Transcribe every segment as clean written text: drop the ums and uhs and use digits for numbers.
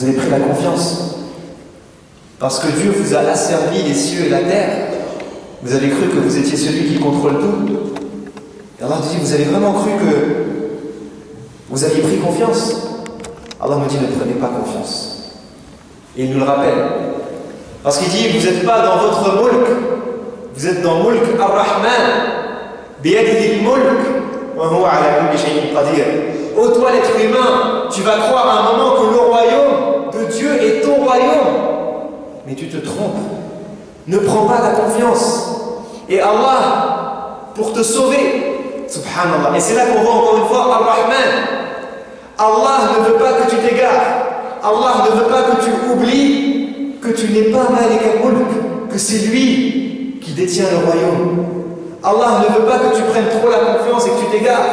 Vous avez pris la confiance. Parce que Dieu vous a asservi les cieux et la terre. Vous avez cru que vous étiez celui qui contrôle tout. Et Allah dit, vous avez vraiment cru que vous aviez pris confiance. Allah me dit, ne prenez pas confiance. Et il nous le rappelle. Parce qu'il dit, vous n'êtes pas dans votre mulk. Vous êtes dans mulk ar-Rahman. Biyadihi al-mulk. Wa huwa ala kulli shay'in qadir. Ô toi l'être humain, tu vas croire à un moment que le royaume de Dieu est ton royaume. Mais tu te trompes. Ne prends pas la confiance. Et Allah, pour te sauver, subhanallah, et c'est là qu'on voit encore une fois Ar-Rahman. Allah ne veut pas que tu t'égares. Allah ne veut pas que tu oublies que tu n'es pas Malik al-Mulk, que c'est lui qui détient le royaume. Allah ne veut pas que tu prennes trop la confiance et que tu t'égares.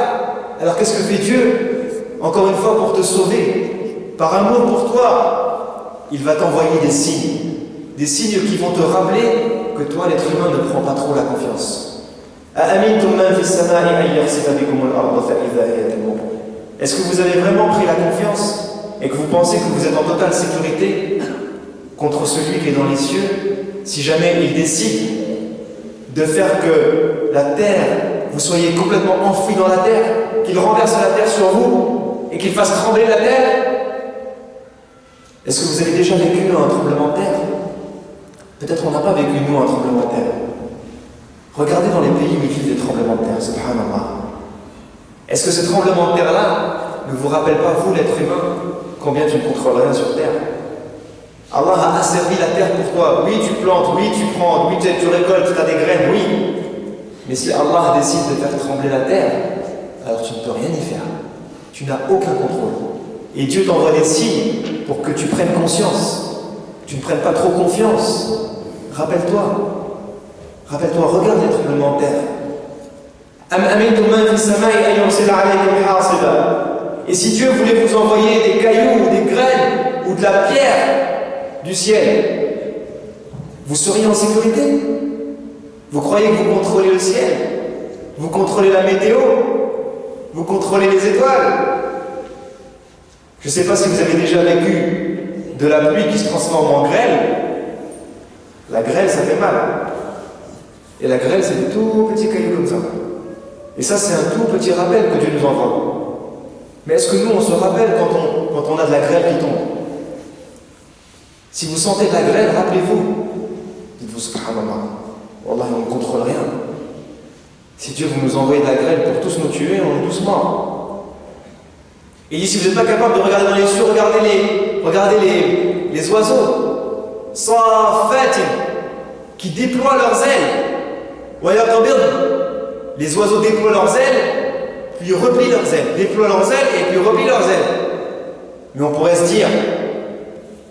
Alors qu'est-ce que fait Dieu? Encore une fois pour te sauver, par amour pour toi, il va t'envoyer des signes qui vont te rappeler que toi, l'être humain, ne prend pas trop la confiance. Est-ce que vous avez vraiment pris la confiance et que vous pensez que vous êtes en totale sécurité contre celui qui est dans les cieux si jamais il décide de faire que la terre, vous soyez complètement enfouis dans la terre, qu'il renverse la terre sur vous et qu'il fasse trembler la terre? Est-ce que vous avez déjà vécu un tremblement de terre? Peut-être on n'a pas vécu, nous, un tremblement de terre. Regardez dans les pays où ils vivent des tremblements de terre, subhanallah. Est-ce que ce tremblement de terre-là ne vous rappelle pas, vous, l'être humain, combien tu ne contrôles rien sur terre? Allah a asservi la terre pour toi. Oui, tu plantes, oui, tu prends, oui, tu récoltes, tu as des graines, oui. Mais si Allah décide de faire trembler la terre, alors tu ne peux rien y faire. Tu n'as aucun contrôle. Et Dieu t'envoie des signes pour que tu prennes conscience. Tu ne prennes pas trop confiance. Rappelle-toi, regarde les tremblements de terre. Et si Dieu voulait vous envoyer des cailloux, ou des graines, ou de la pierre du ciel, vous seriez en sécurité? Vous croyez que vous contrôlez le ciel? Vous contrôlez la météo? Vous contrôlez les étoiles? Je ne sais pas si vous avez déjà vécu de la pluie qui se transforme en grêle. La grêle, ça fait mal. Et la grêle, c'est des tout petits cailloux comme ça. Et ça, c'est un tout petit rappel que Dieu nous envoie. Mais est-ce que nous, on se rappelle quand on a de la grêle qui tombe? Si vous sentez de la grêle, rappelez-vous. Dites-vous, subhanallah, wallah, on ne contrôle rien. Si Dieu vous nous envoie de la grêle pour tous nous tuer, on est tous morts. Et il dit, si vous n'êtes pas capable de regarder dans les cieux, regardez les oiseaux, qui déploient leurs ailes. Les oiseaux déploient leurs ailes, puis replient leurs ailes, déploient leurs ailes et puis replient leurs ailes. Mais on pourrait se dire,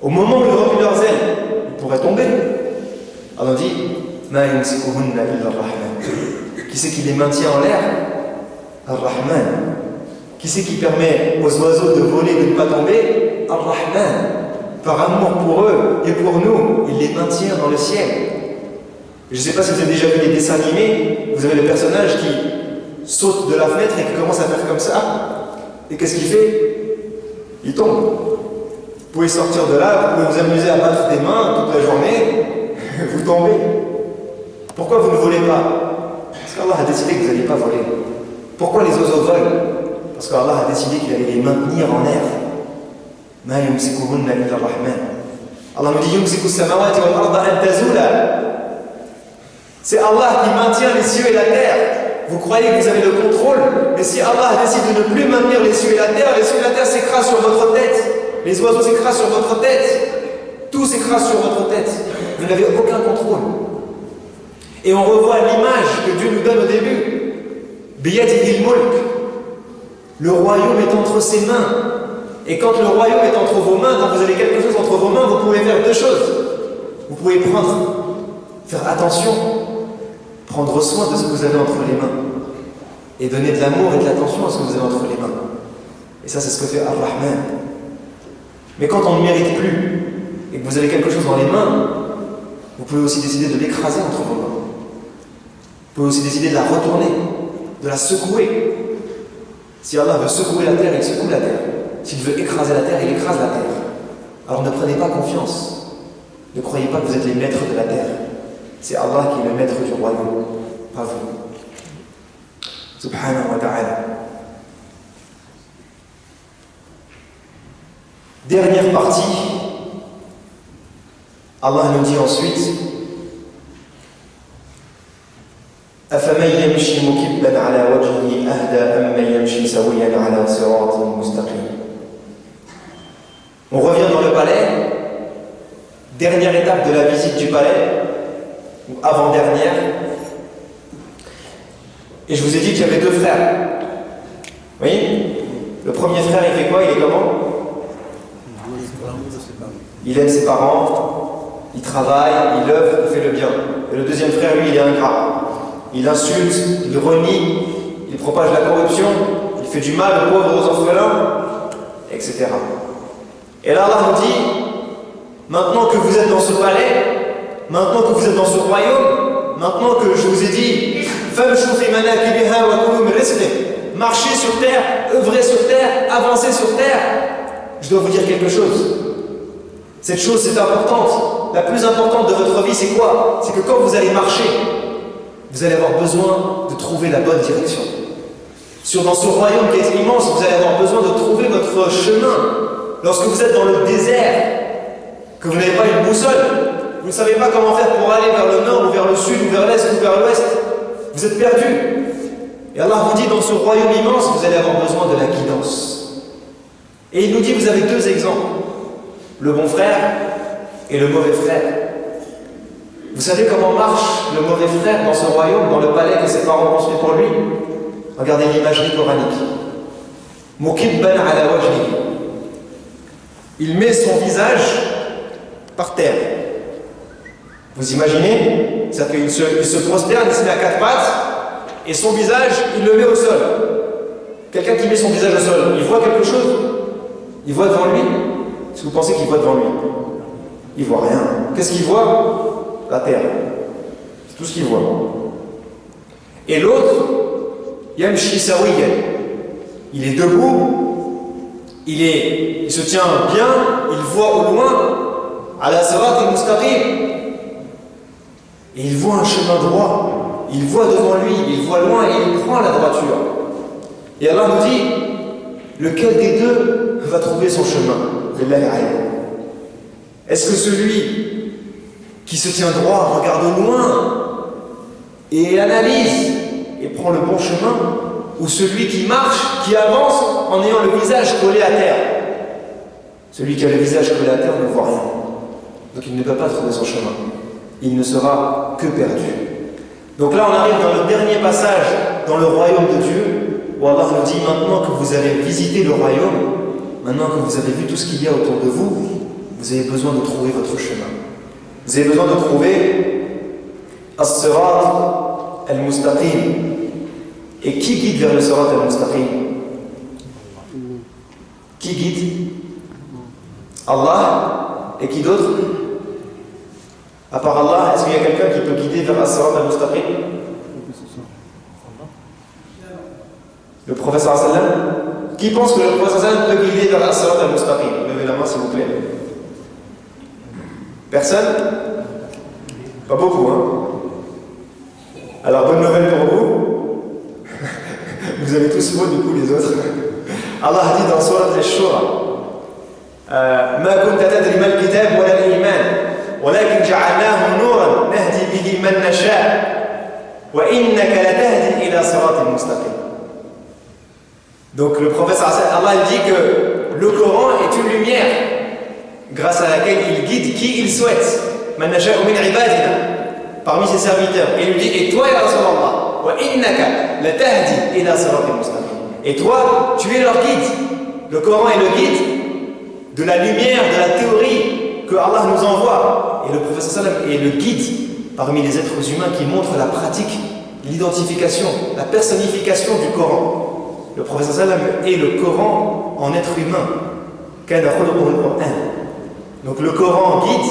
au moment où ils replient leurs ailes, ils pourraient tomber. Alors on dit, qui c'est qui les maintient en l'air? Ar-Rahman. Qui c'est qui permet aux oiseaux de voler et de ne pas tomber? Ar-Rahman. Par amour pour eux et pour nous, il les maintient dans le ciel. Je ne sais pas si vous avez déjà vu des dessins animés, vous avez le personnage qui saute de la fenêtre et qui commence à faire comme ça. Et qu'est-ce qu'il fait? Il tombe. Vous pouvez sortir de là, vous pouvez vous amuser à battre des mains toute la journée, vous tombez. Pourquoi vous ne volez pas? Parce qu'Allah a décidé que vous n'alliez pas voler. Pourquoi les oiseaux volent? Parce qu'Allah a décidé qu'il allait les maintenir en air. Ma yumsikuhunna illa ar-Rahman. Allah nous dit yumsiku as-samawati wal arda an tazula. C'est Allah qui maintient les cieux et la terre. Vous croyez que vous avez le contrôle, mais si Allah décide de ne plus maintenir les cieux et la terre s'écrasent sur votre tête. Les oiseaux s'écrasent sur votre tête. Tout s'écrase sur votre tête. Vous n'avez aucun contrôle. Et on revoit l'image que Dieu nous donne au début. Biyadihi al-mulk. Le royaume est entre ses mains. Et quand le royaume est entre vos mains, quand vous avez quelque chose entre vos mains, vous pouvez faire deux choses. Vous pouvez faire attention, prendre soin de ce que vous avez entre les mains et donner de l'amour et de l'attention à ce que vous avez entre les mains. Et ça, c'est ce que fait Ar-Rahman. Mais quand on ne mérite plus et que vous avez quelque chose dans les mains, vous pouvez aussi décider de l'écraser entre vos mains. Vous pouvez aussi décider de la retourner, de la secouer. Si Allah veut secouer la terre, il secoue la terre. S'il veut écraser la terre, il écrase la terre. Alors ne prenez pas confiance. Ne croyez pas que vous êtes les maîtres de la terre. C'est Allah qui est le maître du royaume, pas vous. Subhanahu wa ta'ala. Dernière partie, Allah nous dit ensuite أفمن يمشي مكبا على وجهه أهدى أمن يمشي سويا على صراط مستقيم. On revient dans le palais, dernière étape de la visite du palais, ou avant-dernière, et je vous ai dit qu'il y avait deux frères. Oui, le premier frère, il fait quoi? Il est comment? Il aime ses parents, il travaille, il œuvre, il fait le bien. Et le deuxième frère, lui, il est ingrat. Il insulte, il renie, il propage la corruption, il fait du mal aux pauvres, aux orphelins, etc. Et là, Allah nous dit, maintenant que vous êtes dans ce palais, maintenant que vous êtes dans ce royaume, maintenant que je vous ai dit, marchez sur terre, œuvrez sur terre, avancez sur terre, je dois vous dire quelque chose. Cette chose, c'est importante. La plus importante de votre vie, c'est quoi? C'est que quand vous allez marcher, vous allez avoir besoin de trouver la bonne direction. Dans ce royaume qui est immense, vous allez avoir besoin de trouver votre chemin. Lorsque vous êtes dans le désert, que vous n'avez pas une boussole, vous ne savez pas comment faire pour aller vers le nord, ou vers le sud, ou vers l'est, ou vers l'ouest, vous êtes perdu. Et Allah vous dit, dans ce royaume immense, vous allez avoir besoin de la guidance. Et il nous dit, vous avez deux exemples. Le bon frère et le mauvais frère. Vous savez comment marche le mauvais frère dans ce royaume, dans le palais que ses parents ont construit pour lui? Regardez l'imagerie coranique. Mukibban ala wajhihi. Il met son visage par terre. Vous imaginez? C'est-à-dire qu'il se prosterne, il se met à quatre pattes, et son visage, il le met au sol. Quelqu'un qui met son visage au sol, il voit quelque chose? Il voit devant lui? Est-ce que vous pensez qu'il voit devant lui? Il voit rien. Qu'est-ce qu'il voit? La terre. C'est tout ce qu'il voit. Et l'autre, Yamshi Sawiyan, il est debout, il se tient bien, il voit au loin, ala sirat al-mustaqim. Et il voit un chemin droit, il voit devant lui, il voit loin et il prend la droiture. Et Allah nous dit, lequel des deux va trouver son chemin? Est-ce que celui qui se tient droit regarde au loin et analyse et prend le bon chemin, ou celui qui marche, qui avance en ayant le visage collé à terre? Celui qui a le visage collé à terre ne voit rien, donc il ne peut pas trouver son chemin, il ne sera que perdu. Donc là on arrive dans le dernier passage dans le royaume de Dieu, où Allah nous dit, maintenant que vous avez visité le royaume, maintenant que vous avez vu tout ce qu'il y a autour de vous, vous avez besoin de trouver votre chemin. Vous avez besoin de trouver as-sirat al-mustaqim. Et qui guide vers le sirat al-mustaqim? Qui guide? Allah. Et qui d'autre? À part Allah, est-ce qu'il y a quelqu'un qui peut guider vers as-sirat al-mustaqim? Le prophète sallallahu alayhi wa sallam. Qui pense que le prophète sallallahu alayhi wa sallam peut guider vers as-sirat al-mustaqim? Levez la main s'il vous plaît. Personne? Pas beaucoup, hein? Alors, bonne nouvelle pour vous. Vous avez tous faux, du coup, les autres. Allah dit dans Surat al-Shura, ما كنت تدري ما الكتاب ولا الإيمان ولكن جعلناه نورا نهدي به من نشاء وإنك لتهدي إلى صراط مستقيم. Donc le prophète Allah dit que le Coran est une lumière grâce à laquelle il guide qui il souhaite, man nasha'u min ibadina, parmi ses serviteurs. Et il lui dit, et toi ya Rasulallah, wa innaka latahdi ila siratil mustaqim. Et toi, tu es leur guide. Le Coran est le guide de la lumière, de la théorie que Allah nous envoie. Et le prophète sallam est le guide parmi les êtres humains qui montre la pratique, l'identification, la personnification du Coran. Le prophète sallam est le Coran en être humain. Kana khuluquhu al-Qur'an. Donc le Coran guide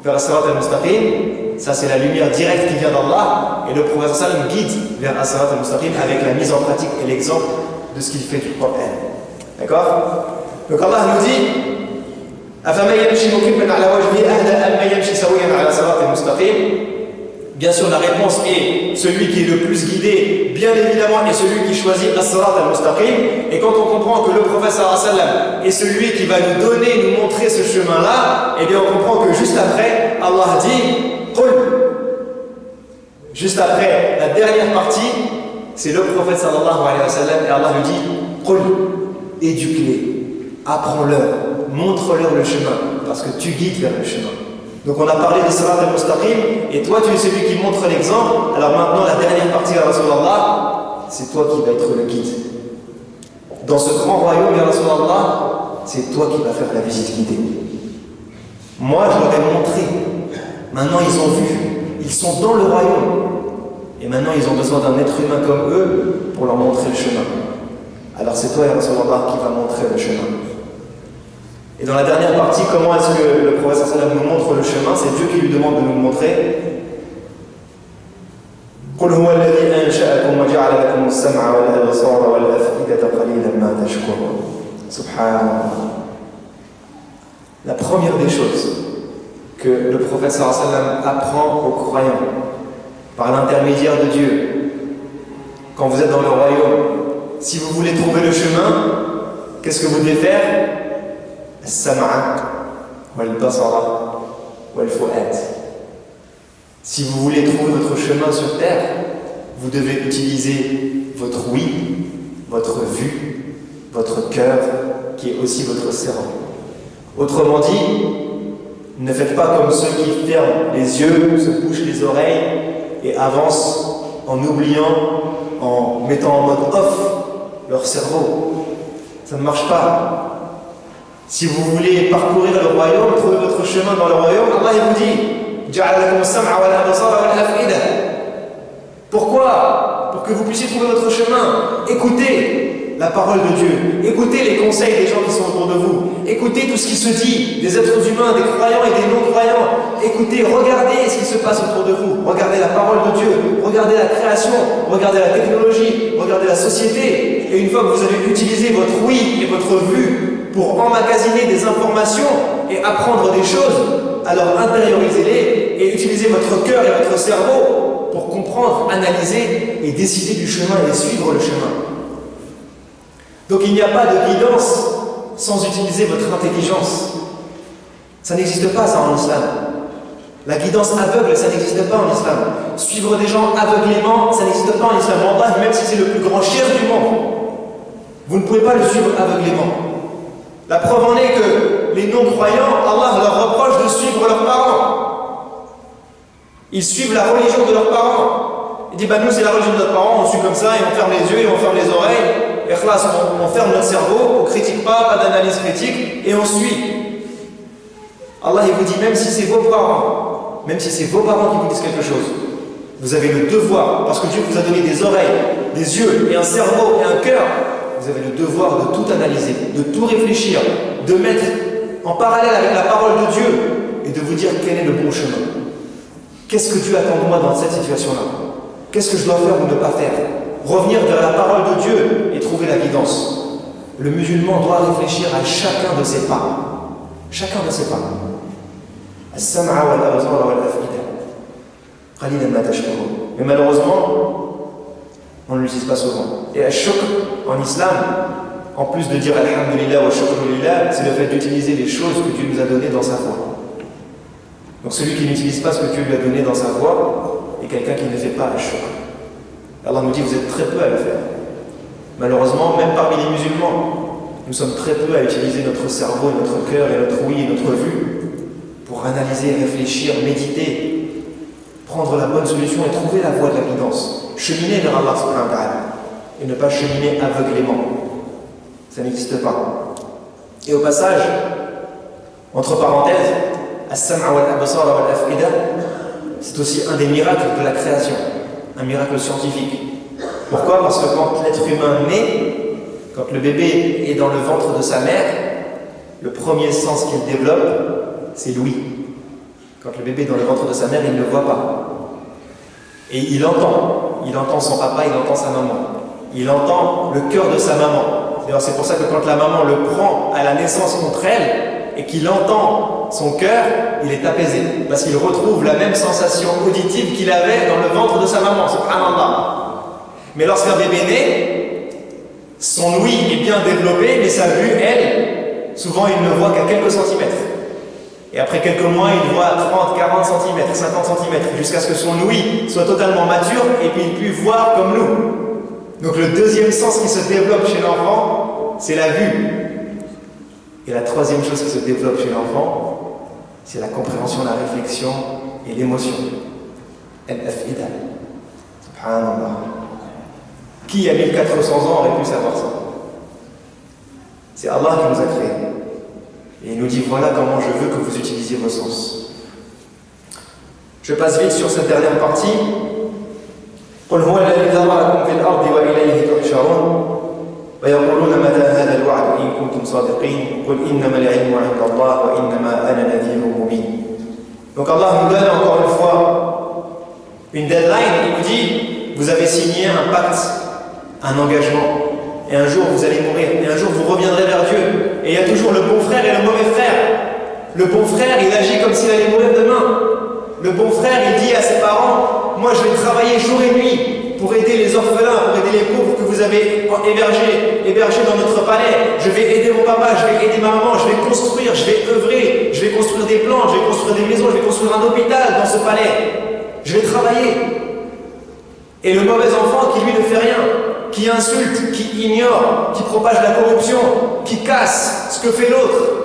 vers as-sirat al-mustaqim, ça c'est la lumière directe qui vient d'Allah, et le prophète sallam guide vers as-sirat al-mustaqim avec la mise en pratique et l'exemple de ce qu'il fait du Coran. D'accord? Donc Allah nous dit, Bien sûr, la réponse est celui qui est le plus guidé, bien évidemment, est celui qui choisit as-sirat al-mustaqim. Et quand on comprend que le prophète sallallahu alayhi wa sallam est celui qui va nous donner, nous montrer ce chemin-là, eh bien on comprend que juste après, Allah dit Qul. Juste après, la dernière partie, c'est le prophète sallallahu alayhi wa sallam, et Allah lui dit Qul, éduque-les, apprends-leur, montre-leur le chemin, parce que tu guides vers le chemin. Donc on a parlé de Sirat al-Mustaqim, et toi tu es celui qui montre l'exemple. Alors maintenant la dernière partie, ya Rasulallah, c'est toi qui vas être le guide. Dans ce grand royaume, ya Rasulallah, c'est toi qui vas faire la visite guidée. Moi je leur ai montré, maintenant ils ont vu, ils sont dans le royaume, et maintenant ils ont besoin d'un être humain comme eux pour leur montrer le chemin. Alors c'est toi, ya Rasulallah, qui va montrer le chemin. Et dans la dernière partie, comment est-ce que le prophète sallallahu alayhi wa sallam nous montre le chemin? C'est Dieu qui lui demande de nous le montrer. قُلْ هُوَ الَّذِي أَنشَأَكُمْ وَجَعَلَ لَكُمُ السَّمْعَ وَالْأَبْصَارَ وَالْأَفْئِدَةَ قَلِيلًا مَا تَشْكُرُونَ. Subhanallah. La première des choses que le prophète sallallahu alayhi wa sallam apprend aux croyants par l'intermédiaire de Dieu, quand vous êtes dans le royaume, si vous voulez trouver le chemin, qu'est-ce que vous devez faire? As-sam'a wal-basara wal-fu'ad. Si vous voulez trouver votre chemin sur terre, vous devez utiliser votre oui, votre vue, votre cœur, qui est aussi votre cerveau. Autrement dit, ne faites pas comme ceux qui ferment les yeux, se bouchent les oreilles et avancent en oubliant, en mettant en mode off leur cerveau. Ça ne marche pas. Si vous voulez parcourir le royaume, trouver votre chemin dans le royaume, Allah vous dit pourquoi? Pour que vous puissiez trouver votre chemin. Écoutez la parole de Dieu, écoutez les conseils des gens qui sont autour de vous, écoutez tout ce qui se dit des êtres humains, des croyants et des non-croyants. Écoutez, regardez ce qui se passe autour de vous, regardez la parole de Dieu, regardez la création, regardez la technologie, regardez la société. Et une fois que vous allez utiliser votre oui et votre vue pour emmagasiner des informations et apprendre des choses, alors intériorisez-les et utilisez votre cœur et votre cerveau pour comprendre, analyser et décider du chemin et suivre le chemin. Donc il n'y a pas de guidance sans utiliser votre intelligence. Ça n'existe pas ça en islam. La guidance aveugle, ça n'existe pas en islam. Suivre des gens aveuglément, ça n'existe pas en islam. Allah, même si c'est le plus grand chef du monde, vous ne pouvez pas le suivre aveuglément. La preuve en est que les non-croyants, Allah leur reproche de suivre leurs parents. Ils suivent la religion de leurs parents. Ils disent, nous c'est la religion de notre parent, on suit comme ça et on ferme les yeux et on ferme les oreilles. Et khlas, on ferme notre cerveau, on ne critique pas d'analyse critique et on suit. Allah il vous dit, même si c'est vos parents, même si c'est vos parents qui vous disent quelque chose, vous avez le devoir, parce que Dieu vous a donné des oreilles, des yeux et un cerveau et un cœur, vous avez le devoir de tout analyser, de tout réfléchir, de mettre en parallèle avec la parole de Dieu et de vous dire quel est le bon chemin. Qu'est-ce que Dieu attend de moi dans cette situation-là? Qu'est-ce que je dois faire ou ne pas faire? Revenir vers la parole de Dieu et trouver la guidance. Le musulman doit réfléchir à chacun de ses pas. Chacun de ses pas. As-sam'a wal-absara wal-af'ida. Qalilan ma tashkurun. Mais malheureusement, on ne l'utilise pas souvent. Et al-shukr en islam, en plus de dire alhamdulillah wa shukrulillah, c'est le fait d'utiliser les choses que Dieu nous a données dans sa foi. Donc celui qui n'utilise pas ce que Dieu lui a donné dans sa foi est quelqu'un qui ne fait pas al-shukr. Allah nous dit vous êtes très peu à le faire. Malheureusement, même parmi les musulmans, nous sommes très peu à utiliser notre cerveau, notre cœur et notre oui et notre vue pour analyser, réfléchir, méditer, prendre la bonne solution et trouver la voie de la guidance. Cheminer vers Allah subhanahu wa ta'ala et ne pas cheminer aveuglément. Ça n'existe pas. Et au passage, entre parenthèses, as-sam'a wal-absara wal-af'ida, c'est aussi un des miracles de la création, un miracle scientifique. Pourquoi? Parce que quand l'être humain naît, quand le bébé est dans le ventre de sa mère, le premier sens qu'il développe, c'est l'ouïe. Quand le bébé est dans le ventre de sa mère, il ne voit pas. Et il entend son papa, il entend sa maman. Il entend le cœur de sa maman. D'ailleurs, c'est pour ça que quand la maman le prend à la naissance contre elle, et qu'il entend son cœur, il est apaisé. Parce qu'il retrouve la même sensation auditive qu'il avait dans le ventre de sa maman, subhanallah. Mais lorsqu'un bébé naît, son ouïe est bien développé, mais sa vue, elle, souvent il ne voit qu'à quelques centimètres. Et après quelques mois, il voit 30, 40 cm, 50 cm, jusqu'à ce que son ouïe soit totalement mature et qu'il puisse voir comme nous. Donc le deuxième sens qui se développe chez l'enfant, c'est la vue. Et la troisième chose qui se développe chez l'enfant, c'est la compréhension, la réflexion et l'émotion. Al-af'ida. Subhanallah. Qui à 1400 ans aurait pu savoir ça? C'est Allah qui nous a créés. Et il nous dit, voilà comment je veux que vous utilisiez vos sens. Je passe vite sur cette dernière partie. قل هو الذي ذرأكم في الأرض وإليه تحشرون ويقولون متى هذا الوعد إن كنتم صادقين قل إنما العلم عند الله وإنما أنا نذير مبين. Donc Allah nous donne encore une fois une deadline. Il nous dit, vous avez signé un pacte, un engagement. Et un jour vous allez mourir, et un jour vous reviendrez vers Dieu. Et il y a toujours le bon frère et le mauvais frère. Le bon frère, il agit comme s'il allait mourir demain. Le bon frère, il dit à ses parents, moi je vais travailler jour et nuit pour aider les orphelins, pour aider les pauvres que vous avez hébergés dans notre palais. Je vais aider mon papa, je vais aider ma maman, je vais construire, je vais œuvrer, je vais construire des plans, je vais construire des maisons, je vais construire un hôpital dans ce palais. Je vais travailler. Et le mauvais enfant qui lui ne fait rien, qui insulte, qui ignore, qui propage la corruption, qui casse ce que fait l'autre.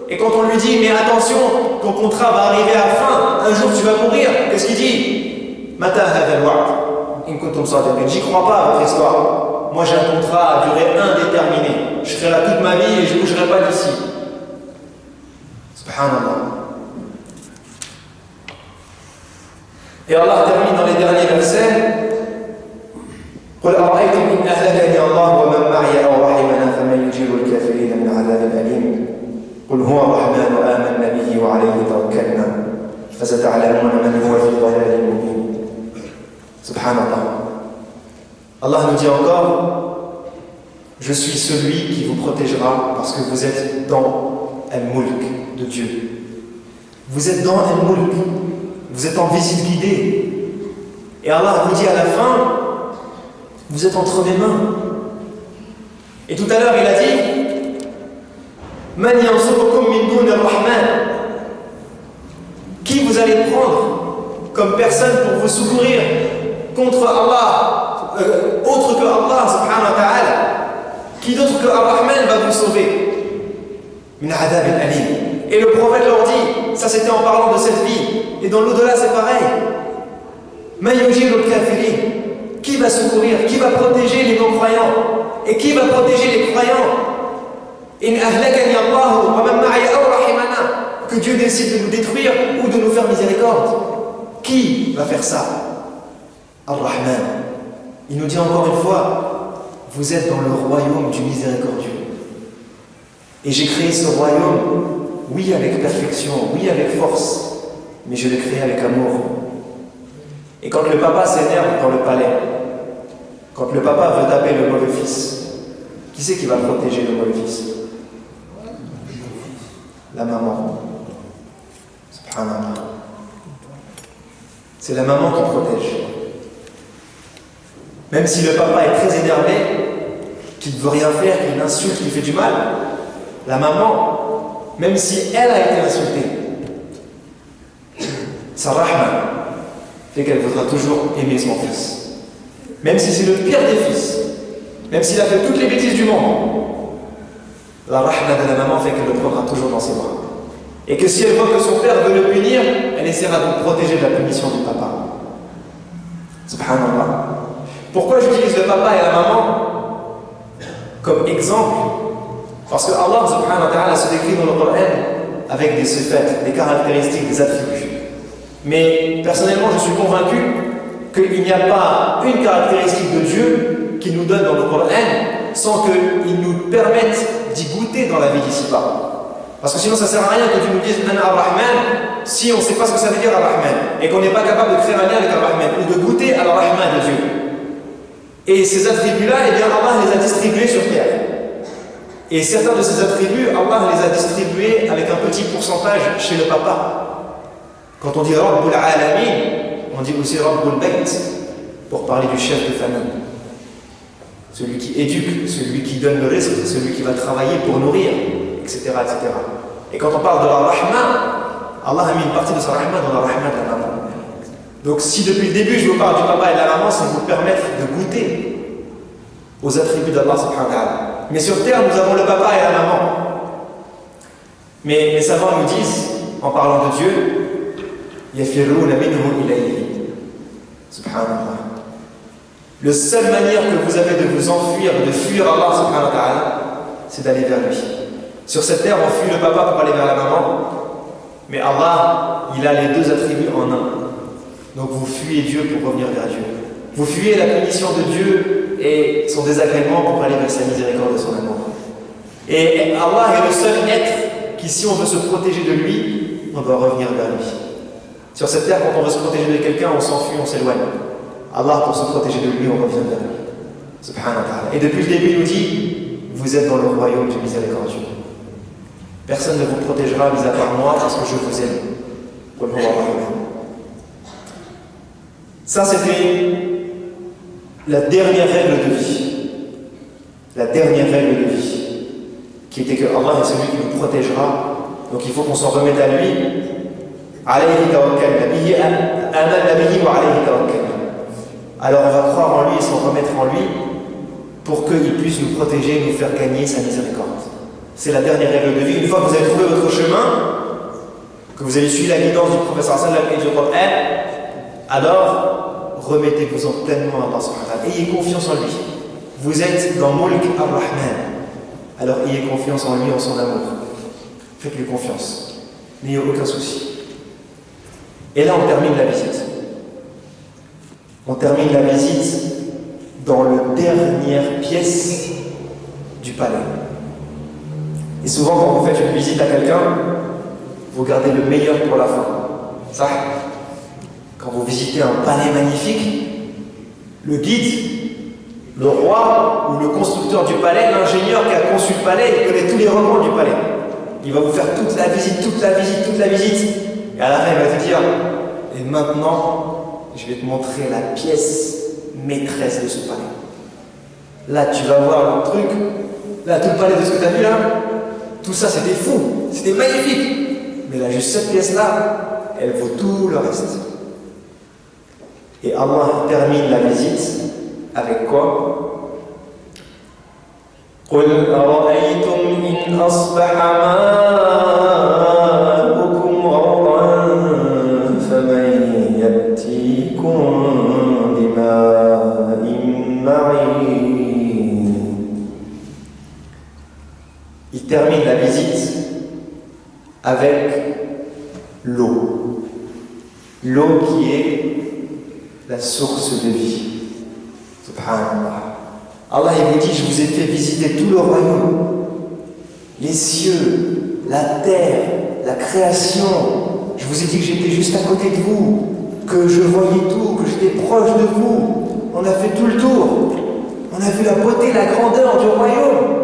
Et quand on lui dit, mais attention, ton contrat va arriver à la fin, un jour tu vas mourir, qu'est-ce qu'il dit? Mata hadha al-wa'd in kuntum sadiqin. J'y crois pas à votre histoire. Moi j'ai un contrat à durée indéterminée. Je serai là toute ma vie et je ne bougerai pas d'ici. Subhanallah. Et Allah termine dans les derniers versets. قل أرأيتم إن أهلكني الله ومن معي أو رحمنا فمن يجير الكافرين من عذاب أليم قل هو الرحمن آمنا به وعليه توكلنا فستعلمون من هو في ضلال مبين. Subhanallah. Allah nous dit encore, je suis celui qui vous protégera parce que vous êtes dans Al-Mulk de Dieu. Vous êtes dans Al-Mulk, vous êtes en visite guidée. Et Allah vous dit à la fin, vous êtes entre mes mains. Et tout à l'heure, il a dit Man yansurukum min dun ar-Rahman. Qui vous allez prendre comme personne pour vous secourir contre Allah, autre que Allah subhanahu wa ta'ala? Qui d'autre que Ar-Rahman va vous sauver? Min adab al-alim. Et le prophète leur dit, ça c'était en parlant de cette vie, et dans l'au-delà c'est pareil. Man yujiru al-kafirin. Qui va secourir? Qui va protéger les non-croyants? Et qui va protéger les croyants? Que Dieu décide de nous détruire ou de nous faire miséricorde. Qui va faire ça? Ar-Rahman. Il nous dit encore une fois, vous êtes dans le royaume du miséricordieux. Et j'ai créé ce royaume, oui avec perfection, oui avec force, mais je l'ai créé avec amour. Et quand le papa s'énerve dans le palais, quand le papa veut taper le mauvais fils, qui c'est qui va protéger le mauvais fils? La maman. Subhanallah. C'est la maman qui protège. Même si le papa est très énervé, qu'il ne veut rien faire, qu'il insulte, qu'il fait du mal, la maman, même si elle a été insultée, sa rahma fait qu'elle voudra toujours aimer son fils. Même si c'est le pire des fils, même s'il a fait toutes les bêtises du monde, la rahma de la maman fait qu'elle le prendra toujours dans ses bras. Et que si elle voit que son père veut le punir, elle essaiera de le protéger de la punition du papa. Subhanallah. Pourquoi j'utilise le papa et la maman comme exemple? Parce que Allah subhanahu wa ta'ala se décrit dans le Coran avec des sifat, des caractéristiques, des attributs. Mais personnellement, je suis convaincu qu'il n'y a pas une caractéristique de Dieu qu'il nous donne dans le Coran sans qu'il nous permette d'y goûter dans la vie d'ici-bas. Parce que sinon ça ne sert à rien que tu nous dises Ana Ar-Rahman si on ne sait pas ce que ça veut dire Ar-Rahman et qu'on n'est pas capable de créer un lien avec Ar-Rahman ou de goûter à Ar-Rahman de Dieu. Et ces attributs-là, eh bien Allah les a distribués sur terre. Et certains de ces attributs, Allah les a distribués avec un petit pourcentage chez le papa. Quand on dit Rabbul Alamin, on dit aussi Rabbul Bayt, pour parler du chef de famille. Celui qui éduque, celui qui donne le risque, celui qui va travailler pour nourrir, etc., etc. Et quand on parle de la Rahma, Allah a mis une partie de sa Rahma dans la Rahma de la maman. Donc si depuis le début je vous parle du papa et de la maman, c'est vous permettre de goûter aux attributs d'Allah subhanahu wa ta'ala. Mais sur terre, nous avons le papa et la maman. Mais les savants nous disent, en parlant de Dieu, يَفِرُّونَ مِنْهُ إِلَيْهِ Subhanallah. La seule manière que vous avez de vous enfuir, de fuir Allah subhanahu wa ta'ala, c'est d'aller vers lui. Sur cette terre, on fuit le papa pour aller vers la maman, mais Allah, il a les deux attributs en un. Donc vous fuyez Dieu pour revenir vers Dieu. Vous fuyez la punition de Dieu et son désagrément pour aller vers sa miséricorde et son amour. Et Allah est le seul être qui, si on veut se protéger de lui, on doit revenir vers lui. Sur cette terre, quand on veut se protéger de quelqu'un, on s'enfuit, on s'éloigne. Allah, pour se protéger de lui, on revient vers lui. Subhanahu wa ta'ala. Et depuis le début, il nous dit, vous êtes dans le royaume du miséricordieux. Personne ne vous protégera, mis à part moi, parce que je vous aime. Ça, c'était la dernière règle de vie. La dernière règle de vie. Qui était que Allah est celui qui nous protégera. Donc il faut qu'on s'en remette à lui. Alayhi tawakkal. Alors on va croire en lui et s'en remettre en lui pour qu'il puisse nous protéger et nous faire gagner sa miséricorde. C'est la dernière règle de vie. Une fois que vous avez trouvé votre chemin, que vous avez suivi la guidance du professeur sallallahu alayhi wa sallam, alors remettez-vous-en pleinement à Allah subhanahu wa ta'ala. Ayez confiance en lui. Vous êtes dans Mulk ar-Rahman. Alors ayez confiance en lui, en son amour. Faites-lui confiance. N'ayez aucun souci. Et là on termine la visite. On termine la visite dans la dernière pièce du palais. Et souvent, quand vous faites une visite à quelqu'un, vous gardez le meilleur pour la fin. Ça, quand vous visitez un palais magnifique, le guide, le roi ou le constructeur du palais, l'ingénieur qui a conçu le palais, il connaît tous les recoins du palais. Il va vous faire toute la visite, toute la visite, toute la visite. Et à la fin, il va te dire, et maintenant, je vais te montrer la pièce maîtresse de ce palais. Là, tu vas voir le truc. Là, tout le palais de ce que tu as vu là, tout ça, c'était fou. C'était magnifique. Mais là, juste cette pièce-là, elle vaut tout le reste. Et Allah termine la visite avec quoi? قُلْ أَرَأَيْتُمْ إِنْ أَصْبَحَ مَاؤُكُمْ غَوْرًا فَمَنْ يَأْتِيكُمْ بِمَاءٍ مَعِينٍ. Il termine la visite avec l'eau. L'eau qui est la source de vie. Subhanallah. Allah il vous dit, je vous ai fait visiter tout le royaume, les cieux, la terre, la création. Je vous ai dit que j'étais juste à côté de vous, que je voyais tout, que j'étais proche de vous. On a fait tout le tour. On a vu la beauté, la grandeur du royaume.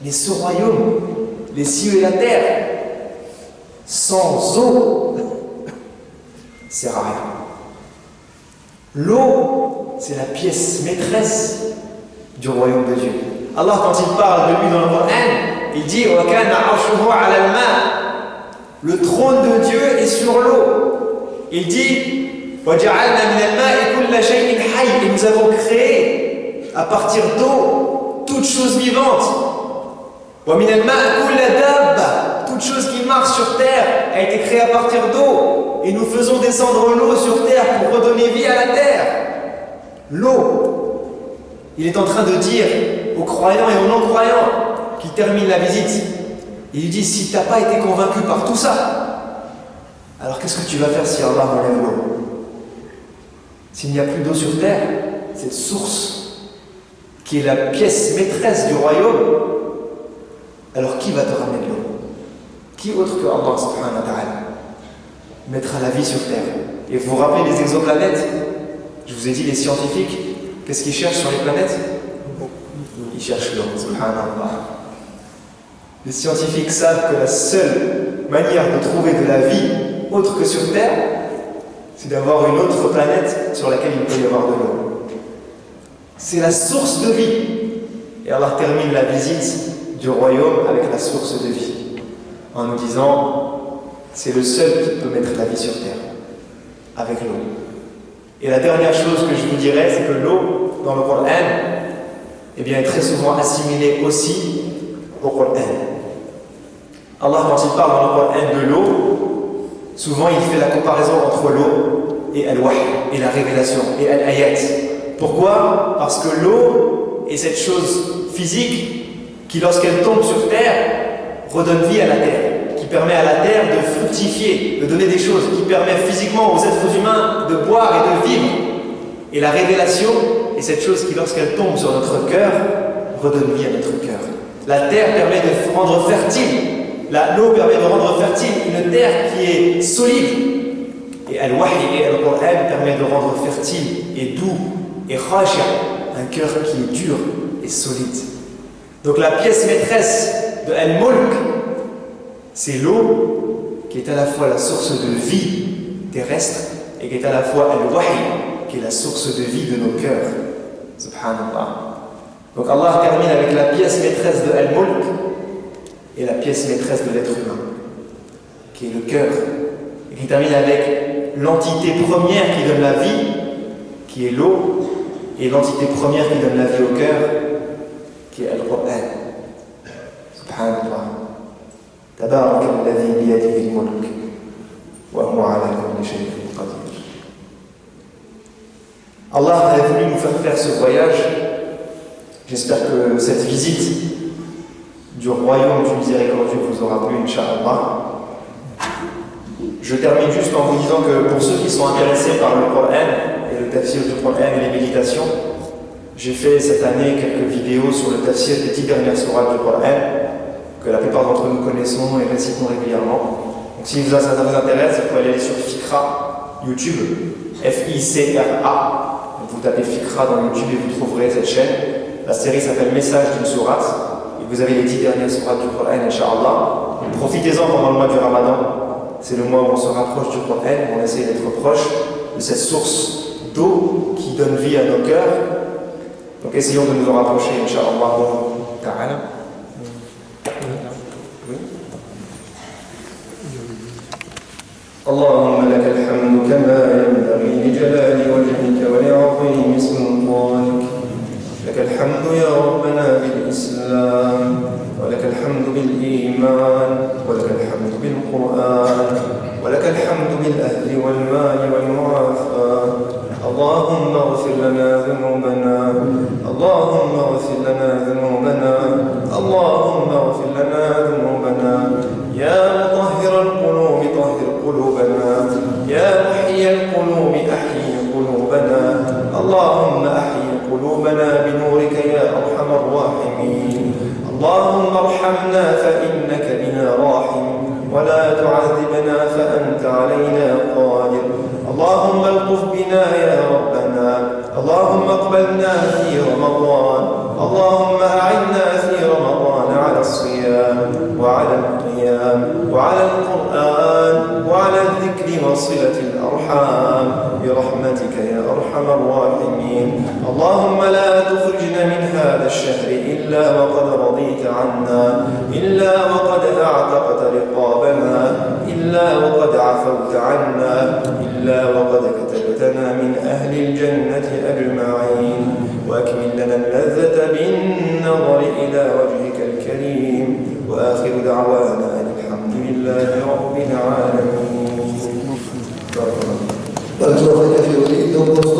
Mais ce royaume, les cieux et la terre, sans eau, sert à rien. L'eau, c'est la pièce maîtresse du royaume de Dieu. Allah, quand il parle de lui dans le Coran, il dit le trône de Dieu est sur l'eau. Il dit et nous avons créé à partir d'eau toute chose vivante. Toute chose qui marche sur terre a été créée à partir d'eau. Et nous faisons descendre l'eau sur terre pour redonner vie à la terre. L'eau. Il est en train de dire aux croyants et aux non-croyants qui terminent la visite, il lui dit, si tu n'as pas été convaincu par tout ça, alors qu'est-ce que tu vas faire si Allah enlève l'eau? S'il n'y a plus d'eau sur terre, cette source qui est la pièce maîtresse du royaume, alors qui va te ramener de l'eau? Qui autre que Allah subhanahu wa ta'ala mettra la vie sur terre? Et vous vous rappelez des exoplanètes? Je vous ai dit, les scientifiques, qu'est-ce qu'ils cherchent sur les planètes? Ils cherchent l'eau, subhanallah. Les scientifiques savent que la seule manière de trouver de la vie autre que sur Terre, c'est d'avoir une autre planète sur laquelle il peut y avoir de l'eau. C'est la source de vie. Et Allah termine la visite du royaume avec la source de vie, en nous disant, c'est le seul qui peut mettre la vie sur Terre, avec l'eau. Et la dernière chose que je vous dirais, c'est que l'eau, dans le Coran, eh bien, est très souvent assimilée aussi au Coran. Allah, quand il parle dans le Coran de l'eau, souvent il fait la comparaison entre l'eau et al-wahy, et la révélation, et al-ayat. Pourquoi? Parce que l'eau est cette chose physique qui, lorsqu'elle tombe sur terre, redonne vie à la terre, qui permet à la terre de fructifier, de donner des choses, qui permet physiquement aux êtres humains de boire et de vivre. Et la révélation est cette chose qui, lorsqu'elle tombe sur notre cœur, redonne vie à notre cœur. La terre permet de rendre fertile, l'eau permet de rendre fertile une terre qui est solide. Et al-wahy et al-Qur'an permet de rendre fertile et doux et khashia un cœur qui est dur et solide. Donc la pièce maîtresse de Al-Mulk, c'est l'eau qui est à la fois la source de vie terrestre et qui est à la fois Al-Wahy, qui est la source de vie de nos cœurs. Subhanallah. Donc Allah termine avec la pièce maîtresse de Al-Mulk et la pièce maîtresse de l'être humain, qui est le cœur, et qui termine avec l'entité première qui donne la vie, qui est l'eau, et l'entité première qui donne la vie au cœur, qui est Al-Qur'an. Subhanallah. Tabarak alladhi biyadihi al-mulk wa huwa ala kulli shay'in qadir. Allah a voulu nous faire ce voyage. J'espère que cette visite du royaume du miséricordieux vous aura plu, Inch'Allah. Je termine juste en vous disant que pour ceux qui sont intéressés par le Coran et le tafsir du Coran et les méditations, j'ai fait cette année quelques vidéos sur le tafsir des 10 dernières sourates du Coran, que la plupart d'entre nous connaissons et récitons régulièrement. Donc si ça vous intéresse, vous pouvez aller sur Fikra, YouTube, F-I-C-R-A. Vous tapez Fikra dans YouTube et vous trouverez cette chaîne. La série s'appelle Message d'une sourate. Et vous avez les 10 dernières sourates du Coran, Inch'Allah. Profitez-en pendant le mois du Ramadan. C'est le mois où on se rapproche du Coran, où on essaie d'être proche de cette source d'eau qui donne vie à nos cœurs. Donc essayons de nous en rapprocher, Inch'Allah ta'ala. اللهم لك الحمد كما ينبغي لجلال وجهك ولعظيم سلطانك. لك الحمد يا ربنا بالإسلام، ولك الحمد بالإيمان، ولك الحمد بالقرآن، ولك الحمد بالأهل والمال والمعافاة. اللهم اغفر لنا ذنوبنا، اللهم اغفر لنا ذنوبنا، اللهم اغفر لنا ذنوبنا. يا مطهر القلوب طهر قلوبنا، يا محيي القلوب أحيي قلوبنا. اللهم أحيي قلوبنا بنورك يا أرحم الراحمين. اللهم ارحمنا فإنك بنا راحم، ولا تعذبنا فأنت علينا قادر. اللهم الطف بنا يا ربنا، اللهم اقبلنا في رمضان، اللهم أعنا في رمضان على الصيام وعلى القيام وعلى القرآن وعلى الذكر وصلة الأرحام برحمتك يا أرحم الراحمين. اللهم لا تخرجنا من هذا الشهر إلا وقد رضيت عنا، إلا وقد أعتقت رقابنا، إلا وقد عفوت عنا، إلا وقد كتبتنا من أهل الجنة أجمعين. وأكمل لنا اللذة بالنظر إلى وجهك الكريم. وآخر دعوانا أن الحمد لله رب العالمين. بارك الله فيك.